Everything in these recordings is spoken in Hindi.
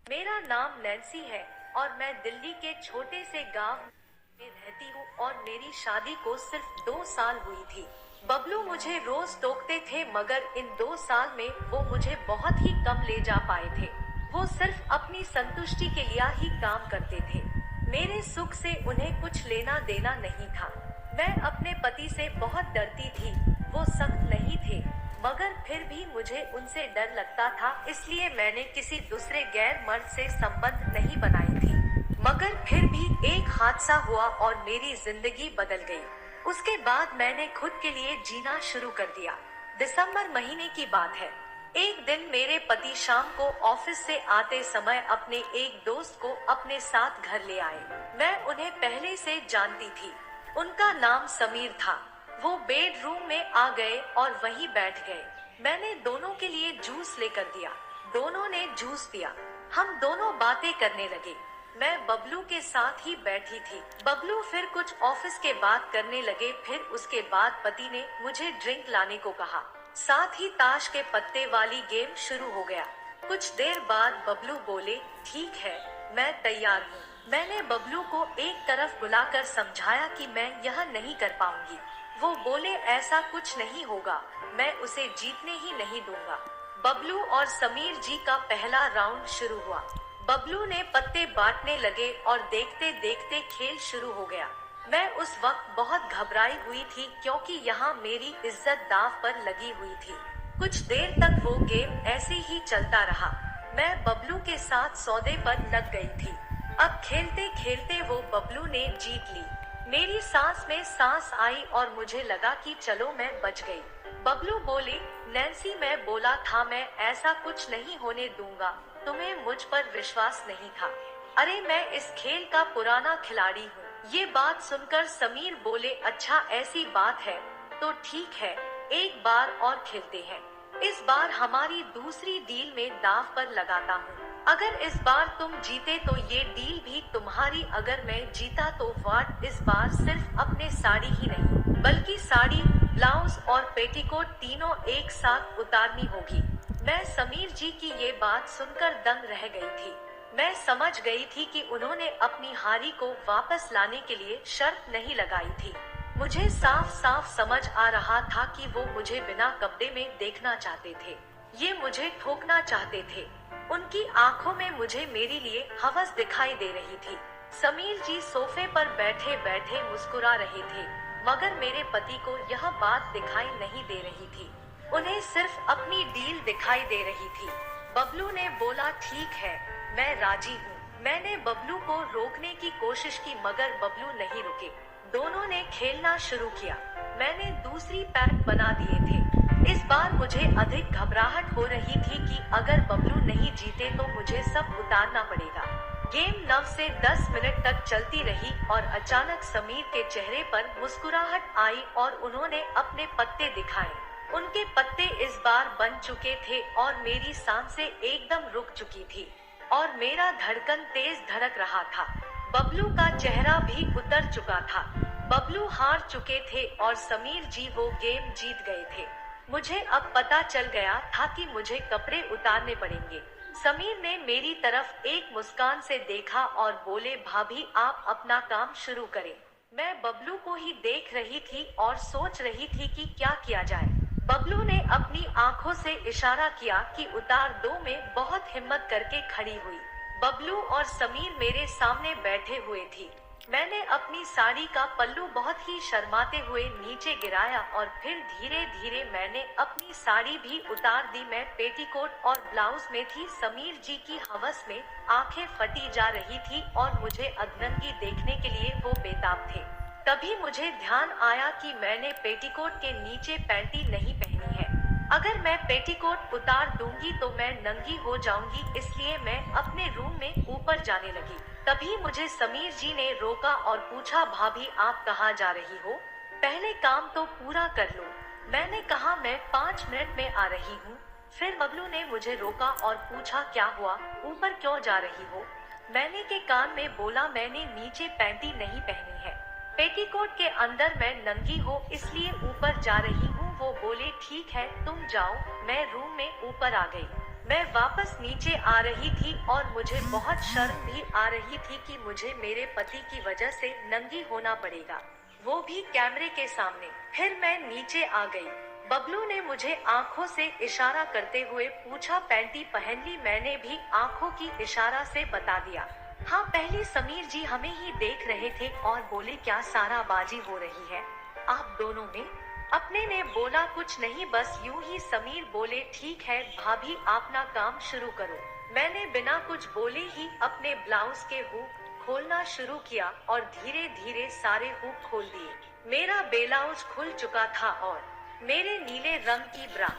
मेरा नाम नैन्सी है और मैं दिल्ली के छोटे से गांव में रहती हूँ और मेरी शादी को सिर्फ 2 साल हुई थी। बबलू मुझे रोज टोकते थे मगर इन 2 साल में वो मुझे बहुत ही कम ले जा पाए थे। वो सिर्फ अपनी संतुष्टि के लिए ही काम करते थे। मेरे सुख से उन्हें कुछ लेना देना नहीं था। मैं अपने पति से बहुत डरती थी। वो सख्त नहीं थे मगर फिर भी मुझे उनसे डर लगता था, इसलिए मैंने किसी दूसरे गैर मर्द से संबंध नहीं बनाई थी। मगर फिर भी एक हादसा हुआ और मेरी जिंदगी बदल गई। उसके बाद मैंने खुद के लिए जीना शुरू कर दिया। दिसंबर महीने की बात है। एक दिन मेरे पति शाम को ऑफिस से आते समय अपने एक दोस्त को अपने साथ घर ले आए। मैं उन्हें पहले से जानती थी। उनका नाम समीर था। वो बेडरूम में आ गए और वहीं बैठ गए। मैंने दोनों के लिए जूस लेकर दिया। दोनों ने जूस पिया। हम दोनों बातें करने लगे। मैं बबलू के साथ ही बैठी थी। बबलू फिर कुछ ऑफिस के बात करने लगे। फिर उसके बाद पति ने मुझे ड्रिंक लाने को कहा। साथ ही ताश के पत्ते वाली गेम शुरू हो गया। कुछ देर बाद बबलू बोले, ठीक है, मैं तैयार हूँ। मैंने बबलू को एक तरफ बुलाकर समझाया कि मैं यह नहीं कर पाऊंगी। वो बोले, ऐसा कुछ नहीं होगा, मैं उसे जीतने ही नहीं दूंगा। बबलू और समीर जी का पहला राउंड शुरू हुआ। बबलू ने पत्ते बांटने लगे और देखते देखते खेल शुरू हो गया। मैं उस वक्त बहुत घबराई हुई थी क्योंकि यहाँ मेरी इज्जत दांव पर लगी हुई थी। कुछ देर तक वो गेम ऐसे ही चलता रहा। मैं बबलू के साथ सौदे पर लग गई थी। अब खेलते खेलते वो बबलू ने जीत ली। मेरी सांस में सांस आई और मुझे लगा कि चलो मैं बच गई। बबलू बोले, नैन्सी, मैं बोला था मैं ऐसा कुछ नहीं होने दूंगा। तुम्हें मुझ पर विश्वास नहीं था। अरे मैं इस खेल का पुराना खिलाड़ी हूँ। ये बात सुनकर समीर बोले, अच्छा ऐसी बात है तो ठीक है, एक बार और खेलते हैं। इस बार हमारी दूसरी डील में दांव पर लगाता हूँ। अगर इस बार तुम जीते तो ये डील भी तुम्हारी, अगर मैं जीता तो वाट इस बार सिर्फ अपने साड़ी ही नहीं बल्कि साड़ी, ब्लाउज और पेटीकोट तीनों एक साथ उतारनी होगी। मैं समीर जी की ये बात सुनकर दंग रह गई थी। मैं समझ गई थी कि उन्होंने अपनी हारी को वापस लाने के लिए शर्त नहीं लगाई थी। मुझे साफ साफ समझ आ रहा था कि वो मुझे बिना कपड़े में देखना चाहते थे। ये मुझे ठोकना चाहते थे। उनकी आंखों में मुझे मेरे लिए हवस दिखाई दे रही थी। समीर जी सोफे पर बैठे बैठे मुस्कुरा रहे थे मगर मेरे पति को यह बात दिखाई नहीं दे रही थी। उन्हें सिर्फ अपनी डील दिखाई दे रही थी। बबलू ने बोला, ठीक है, मैं राजी हूँ। मैंने बबलू को रोकने की कोशिश की मगर बबलू नहीं रुके। दोनों ने खेलना शुरू किया। मैंने दूसरी पैक बना दिए थे। इस बार मुझे अधिक घबराहट हो रही थी कि अगर बबलू नहीं जीते तो मुझे सब उतारना पड़ेगा। गेम 9 से 10 मिनट तक चलती रही और अचानक समीर के चेहरे पर मुस्कुराहट आई और उन्होंने अपने पत्ते दिखाए। उनके पत्ते इस बार बन चुके थे और मेरी सांसें एकदम रुक चुकी थी और मेरा धड़कन तेज धड़क रहा था। बबलू का चेहरा भी उतर चुका था। बबलू हार चुके थे और समीर जी वो गेम जीत गए थे। मुझे अब पता चल गया था कि मुझे कपड़े उतारने पड़ेंगे। समीर ने मेरी तरफ एक मुस्कान से देखा और बोले, भाभी आप अपना काम शुरू करें। मैं बबलू को ही देख रही थी और सोच रही थी कि क्या किया जाए। बबलू ने अपनी आंखों से इशारा किया कि उतार दो। में बहुत हिम्मत करके खड़ी हुई। बबलू और समीर मेरे सामने बैठे हुए थी। मैंने अपनी साड़ी का पल्लू बहुत ही शर्माते हुए नीचे गिराया और फिर धीरे धीरे मैंने अपनी साड़ी भी उतार दी। मैं पेटीकोट और ब्लाउज में थी। समीर जी की हवस में आंखें फटी जा रही थी और मुझे अधनंगी देखने के लिए वो बेताब थे। तभी मुझे ध्यान आया कि मैंने पेटीकोट के नीचे पैंटी नहीं पहनी है। अगर मैं पेटीकोट उतार दूंगी तो मैं नंगी हो जाऊंगी, इसलिए मैं अपने रूम में ऊपर जाने लगी। तभी मुझे समीर जी ने रोका और पूछा, भाभी आप कहाँ जा रही हो? पहले काम तो पूरा कर लो। मैंने कहा, मैं 5 मिनट में आ रही हूँ। फिर बबलू ने मुझे रोका और पूछा, क्या हुआ, ऊपर क्यों जा रही हो? मैंने के कान में बोला, मैंने नीचे पैंटी नहीं पहनी है, पेटीकोट के अंदर मैं नंगी हो इसलिए ऊपर जा रही हूँ। वो बोले, ठीक है तुम जाओ। मैं रूम में ऊपर आ गई। मैं वापस नीचे आ रही थी और मुझे बहुत शर्म भी आ रही थी कि मुझे मेरे पति की वजह से नंगी होना पड़ेगा, वो भी कैमरे के सामने। फिर मैं नीचे आ गई। बबलू ने मुझे आंखों से इशारा करते हुए पूछा, पैंटी पहन ली? मैंने भी आंखों की इशारा से बता दिया। हाँ, पहले समीर जी हमें ही देख रहे थे और बोले, क्या सारा बाजी हो रही है आप दोनों में? अपने ने बोला, कुछ नहीं, बस यूं ही। समीर बोले, ठीक है भाभी, अपना काम शुरू करो। मैंने बिना कुछ बोले ही अपने ब्लाउज के हुक खोलना शुरू किया और धीरे धीरे सारे हुक खोल दिए। मेरा ब्लाउज खुल चुका था और मेरे नीले रंग की ब्रा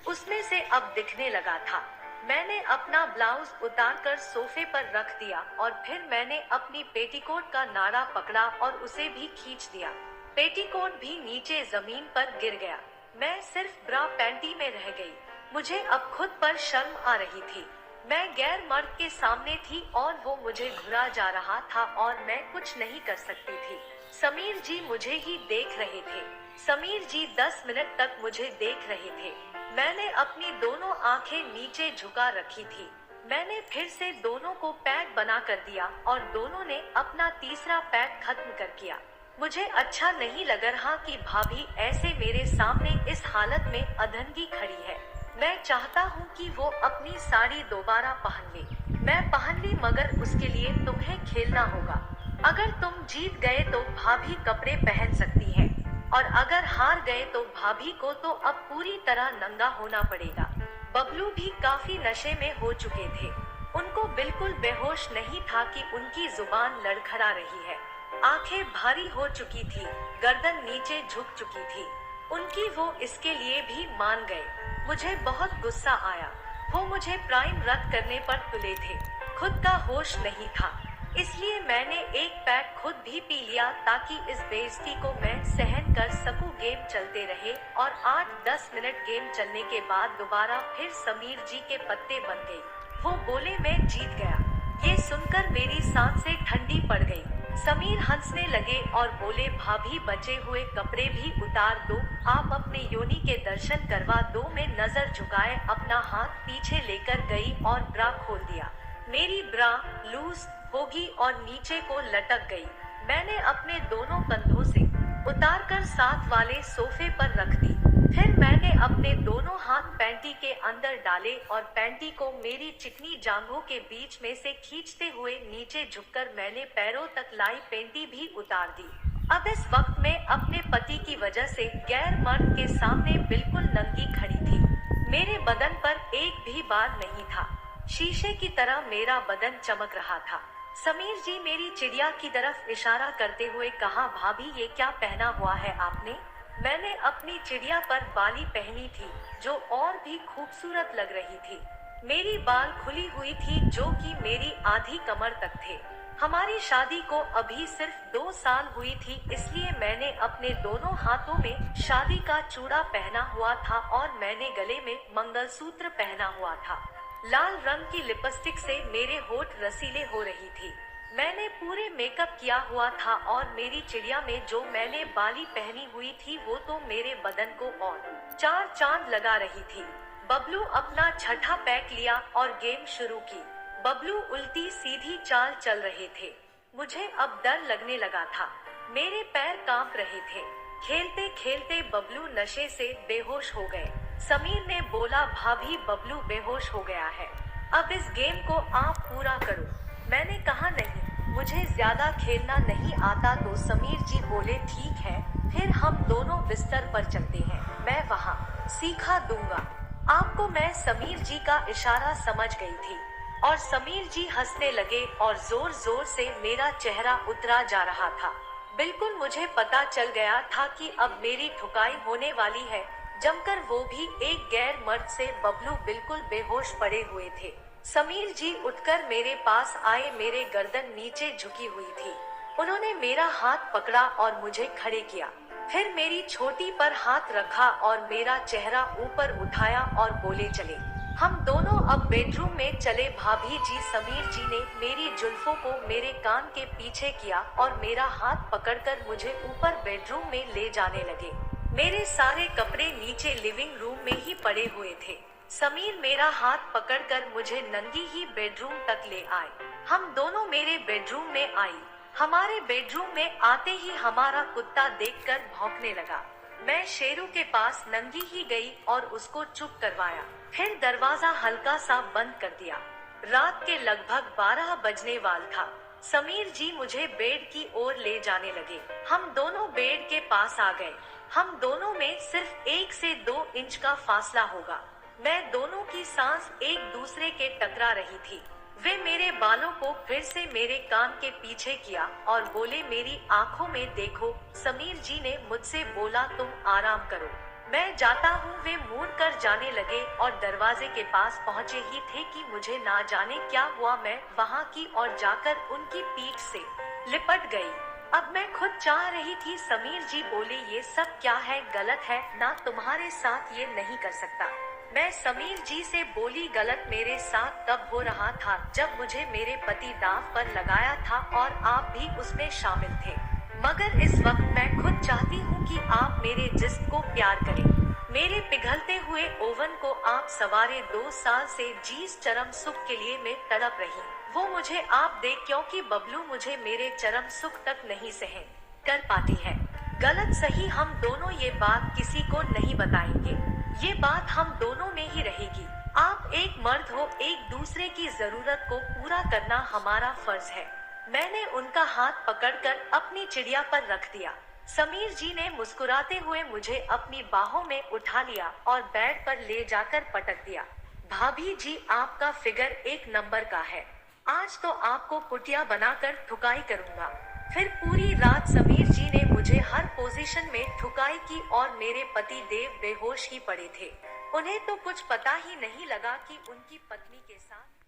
उसमें से अब दिखने लगा था। मैंने अपना ब्लाउज उतारकर सोफे पर रख दिया और फिर मैंने अपनी पेटीकोट का नाड़ा पकड़ा और उसे भी खींच दिया। पेटीकोट भी नीचे जमीन पर गिर गया। मैं सिर्फ ब्रा पैंटी में रह गई। मुझे अब खुद पर शर्म आ रही थी। मैं गैर मर्द के सामने थी और वो मुझे घुरा जा रहा था और मैं कुछ नहीं कर सकती थी। समीर जी मुझे ही देख रहे थे। समीर जी 10 मिनट तक मुझे देख रहे थे। मैंने अपनी दोनों आंखें नीचे झुका रखी थी। मैंने फिर से दोनों को पैक बना कर दिया और दोनों ने अपना तीसरा पैक खत्म कर दिया। मुझे अच्छा नहीं लग रहा कि भाभी ऐसे मेरे सामने इस हालत में अधंगी खड़ी है। मैं चाहता हूँ कि वो अपनी साड़ी दोबारा पहन ले। मैं पहन ली, मगर उसके लिए तुम्हें खेलना होगा। अगर तुम जीत गए तो भाभी कपड़े पहन सकती है और अगर हार गए तो भाभी को तो अब पूरी तरह नंगा होना पड़ेगा। बबलू भी काफी नशे में हो चुके थे। उनको बिल्कुल बेहोश नहीं था कि उनकी जुबान लड़खड़ा रही है। आंखें भारी हो चुकी थी, गर्दन नीचे झुक चुकी थी। उनकी वो इसके लिए भी मान गए। मुझे बहुत गुस्सा आया। वो मुझे प्राइम रद्द करने पर तुले थे। खुद का होश नहीं था, इसलिए मैंने एक पैक खुद भी पी लिया ताकि इस बेइज्जती को मैं सहन कर सकूं। गेम चलते रहे और 8-10 मिनट गेम चलने के बाद दोबारा फिर समीर जी के पत्ते बन गई। वो बोले, मैं जीत गया। ये सुनकर मेरी सांसें ठंडी पड़ गई। समीर हंसने लगे और बोले, भाभी बचे हुए कपड़े भी उतार दो, आप अपने योनि के दर्शन करवा दो। मैं नजर झुकाए अपना हाथ पीछे लेकर गई और ब्रा खोल दिया। मेरी ब्रा लूज होगी और नीचे को लटक गई। मैंने अपने दोनों कंधों से उतारकर साथ वाले सोफे पर रख दी। फिर मैंने अपने दोनों हाथ पैंटी के अंदर डाले और पैंटी को मेरी चिकनी जांघों के बीच में से खींचते हुए नीचे झुककर मैंने पैरों तक लाई पैंटी भी उतार दी। अब इस वक्त मैं अपने पति की वजह से गैर मर्द के सामने बिल्कुल नंगी खड़ी थी। मेरे बदन पर एक भी बाल नहीं था। शीशे की तरह मेरा बदन चमक रहा था। समीर जी मेरी चिड़िया की तरफ इशारा करते हुए कहा, भाभी ये क्या पहना हुआ है आपने? मैंने अपनी चिड़िया पर बाली पहनी थी जो और भी खूबसूरत लग रही थी। मेरी बाल खुली हुई थी जो कि मेरी आधी कमर तक थे। हमारी शादी को अभी सिर्फ 2 साल हुई थी, इसलिए मैंने अपने दोनों हाथों में शादी का चूड़ा पहना हुआ था और मैंने गले में मंगलसूत्र पहना हुआ था। लाल रंग की लिपस्टिक से मेरे होठ रसीले हो रही थी। मैंने पूरे मेकअप किया हुआ था और मेरी चिड़िया में जो मैंने बाली पहनी हुई थी वो तो मेरे बदन को और 4 चांद लगा रही थी। बबलू अपना छठा पैक लिया और गेम शुरू की। बबलू उल्टी सीधी चाल चल रहे थे। मुझे अब डर लगने लगा था। मेरे पैर कांप रहे थे। खेलते खेलते बबलू नशे से बेहोश हो गए। समीर ने बोला, भाभी बबलू बेहोश हो गया है, अब इस गेम को आप पूरा करो। मैंने कहा, नहीं, मुझे ज्यादा खेलना नहीं आता। तो समीर जी बोले, ठीक है, फिर हम दोनों बिस्तर पर चलते हैं, मैं वहाँ सिखा दूंगा आपको। मैं समीर जी का इशारा समझ गई थी और समीर जी हंसने लगे और जोर जोर से मेरा चेहरा उतरा जा रहा था। बिल्कुल मुझे पता चल गया था कि अब मेरी ठुकाई होने वाली है। जमकर, वो भी एक गैर मर्द से। बबलू बिल्कुल बेहोश पड़े हुए थे। समीर जी उठकर मेरे पास आए। मेरे गर्दन नीचे झुकी हुई थी। उन्होंने मेरा हाथ पकड़ा और मुझे खड़े किया। फिर मेरी छोटी पर हाथ रखा और मेरा चेहरा ऊपर उठाया और बोले, चले हम दोनों अब बेडरूम में चले। भाभी जी, समीर जी ने मेरी जुल्फों को मेरे कान के पीछे किया और मेरा हाथ पकड़कर मुझे ऊपर बेडरूम में ले जाने लगे। मेरे सारे कपड़े नीचे लिविंग रूम में ही पड़े हुए थे। समीर मेरा हाथ पकड़कर मुझे नंगी ही बेडरूम तक ले आए। हम दोनों मेरे बेडरूम में आई। हमारे बेडरूम में आते ही हमारा कुत्ता देखकर भौंकने लगा। मैं शेरू के पास नंगी ही गई और उसको चुप करवाया, फिर दरवाजा हल्का सा बंद कर दिया। रात के लगभग 12 बजने वाल था। समीर जी मुझे बेड की ओर ले जाने लगे। हम दोनों बेड के पास आ गए। हम दोनों में सिर्फ 1 से 2 इंच का फासला होगा। मैं दोनों की सांस एक दूसरे के टकरा रही थी। वे मेरे बालों को फिर से मेरे कान के पीछे किया और बोले, मेरी आंखों में देखो। समीर जी ने मुझसे बोला, तुम आराम करो, मैं जाता हूँ। वे मुड़ कर जाने लगे और दरवाजे के पास पहुँचे ही थे कि मुझे ना जाने क्या हुआ। मैं वहाँ की और जाकर उनकी पीठ से लिपट गई। अब मैं खुद चाह रही थी। समीर जी बोले, ये सब क्या है, गलत है ना, तुम्हारे साथ ये नहीं कर सकता। मैं समीर जी से बोली, गलत मेरे साथ तब हो रहा था जब मुझे मेरे पति दांव पर लगाया था और आप भी उसमें शामिल थे, मगर इस वक्त मैं खुद चाहती हूँ कि आप मेरे जिस्म को प्यार करें। मेरे पिघलते हुए ओवन को आप सवारे 2 साल से जिस चरम सुख के लिए मैं तड़प रही, वो मुझे आप दे, क्योंकि बबलू मुझे मेरे चरम सुख तक नहीं सहन कर पाती है। गलत सही हम दोनों ये बात किसी को नहीं बताएंगे। ये बात हम दोनों में ही रहेगी। आप एक मर्द हो, एक दूसरे की जरूरत को पूरा करना हमारा फर्ज है। मैंने उनका हाथ पकड़कर अपनी चिड़िया पर रख दिया। समीर जी ने मुस्कुराते हुए मुझे अपनी बाहों में उठा लिया और बेड पर ले जाकर पटक दिया। भाभी जी, आपका फिगर 1 नंबर का है। आज तो आपको पुटिया बनाकर ठुकाई करूंगा। फिर पूरी रात समीर जी ने मुझे हर पोजीशन में ठुकाई की और मेरे पति देव बेहोश ही पड़े थे। उन्हें तो कुछ पता ही नहीं लगा कि उनकी पत्नी के साथ